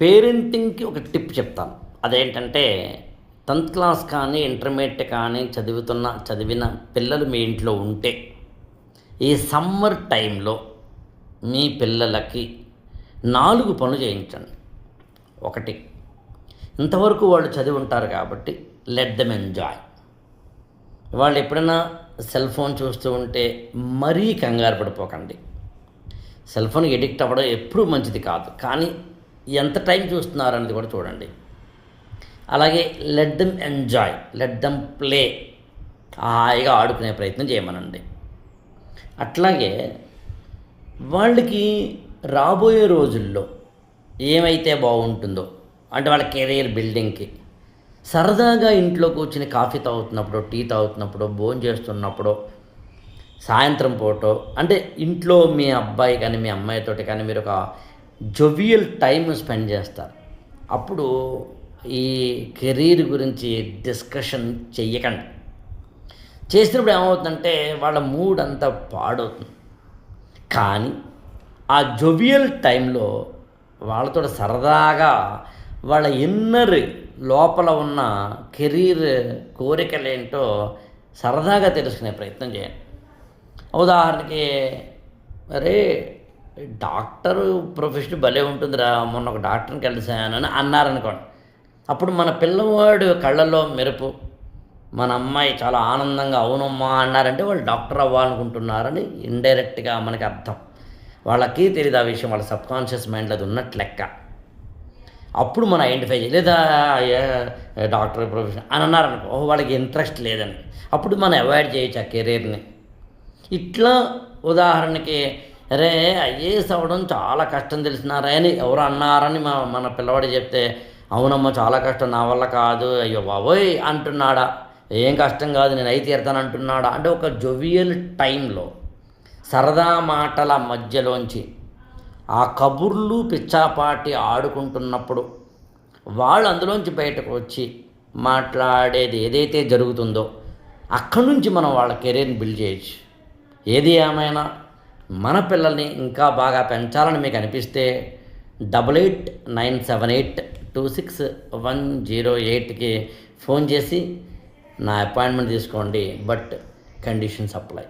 పేరెంటింగ్కి ఒక టిప్ చెప్తాను. అదేంటంటే 10th క్లాస్ కానీ ఇంటర్మీడియట్ కానీ చదివిన పిల్లలు మీ ఇంట్లో ఉంటే ఈ సమ్మర్ టైంలో మీ పిల్లలకి 4 పనులు చేయించండి. ఒకటి, ఇంతవరకు వాళ్ళు చదివి ఉంటారు కాబట్టి లెట్ దెమ్ ఎంజాయ్. వాళ్ళు ఎప్పుడైనా సెల్ ఫోన్ చూస్తూ ఉంటే మరీ కంగారు పడిపోకండి. సెల్ ఫోన్ ఎడిక్ట్ అవ్వడం ఎప్పుడూ మంచిది కాదు, కానీ ఎంత టైం చూస్తున్నారు అనేది కూడా చూడండి. అలాగే let them enjoy, let them play, హాయిగా ఆడుకునే ప్రయత్నం చేయమనండి. అట్లాగే వాళ్ళకి రాబోయే రోజుల్లో ఏమైతే బాగుంటుందో, అంటే వాళ్ళ కెరీర్ బిల్డింగ్కి సరదాగా ఇంట్లో కూర్చుని కాఫీ తాగుతున్నప్పుడు, టీ తాగుతున్నప్పుడు, భోజనం చేస్తున్నప్పుడు, సాయంత్రం పూట అంటే ఇంట్లో మీ అబ్బాయి కానీ మీ అమ్మాయితోటి కానీ మీరు ఒక జోవియల్ టైం స్పెండ్ చేస్తారు. అప్పుడు ఈ కెరీర్ గురించి డిస్కషన్ చెయ్యకండి. చేసినప్పుడు ఏమవుతుందంటే వాళ్ళ మూడ్ అంతా పాడవుతుంది. కానీ ఆ జోవియల్ టైంలో వాళ్ళతో సరదాగా వాళ్ళ ఇన్నర్ లోపల ఉన్న కెరీర్ కోరికలేంటో సరదాగా తెలుసుకునే ప్రయత్నం చేయండి. ఉదాహరణకి, అరే డాక్టర్ ప్రొఫెషన్ భలే ఉంటుందిరా, మొన్న ఒక డాక్టర్ని కలిసానని అన్నారనుకోండి. అప్పుడు మన పిల్లవాడు కళ్ళల్లో మెరుపు, మన అమ్మాయి చాలా ఆనందంగా అవునమ్మా అన్నారంటే వాళ్ళు డాక్టర్ అవ్వాలనుకుంటున్నారని ఇండైరెక్ట్గా మనకి అర్థం. వాళ్ళకి తెలియదు ఆ విషయం, వాళ్ళ సబ్కాన్షియస్ మైండ్లో అది ఉన్నట్టు లెక్క. అప్పుడు మనం ఐడెంటిఫై చేయాలి. లేదా డాక్టర్ ప్రొఫెషన్ అని అన్నారనుకో, వాళ్ళకి ఇంట్రెస్ట్ లేదని, అప్పుడు మనం అవాయిడ్ చేయొచ్చు ఆ కెరీర్ని. ఇట్లా ఉదాహరణకి, అరే ఐఏఎస్ అవ్వడం చాలా కష్టం తెలిసినారా అని ఎవరు అన్నారని మన పిల్లవాడు చెప్తే, అవునమ్మా చాలా కష్టం, నా వల్ల కాదు, అయ్యో బాబోయ్ అంటున్నాడా, ఏం కష్టం కాదు నేను అయితే తీరుతాను అంటున్నాడా, అంటే ఒక జోవియల్ టైంలో సరదా మాటల మధ్యలోంచి ఆ కబుర్లు పిచ్చాపాటి ఆడుకుంటున్నప్పుడు వాళ్ళు అందులోంచి బయటకు వచ్చి మాట్లాడేది ఏదైతే జరుగుతుందో అక్కడి నుంచి మనం వాళ్ళ కెరీర్ని బిల్డ్ చేయొచ్చు. ఏది ఏమైనా మన పిల్లల్ని ఇంకా బాగా పెంచాలని మీకు అనిపిస్తే 8897826108కి ఫోన్ చేసి నా అపాయింట్మెంట్ తీసుకోండి. But conditions apply.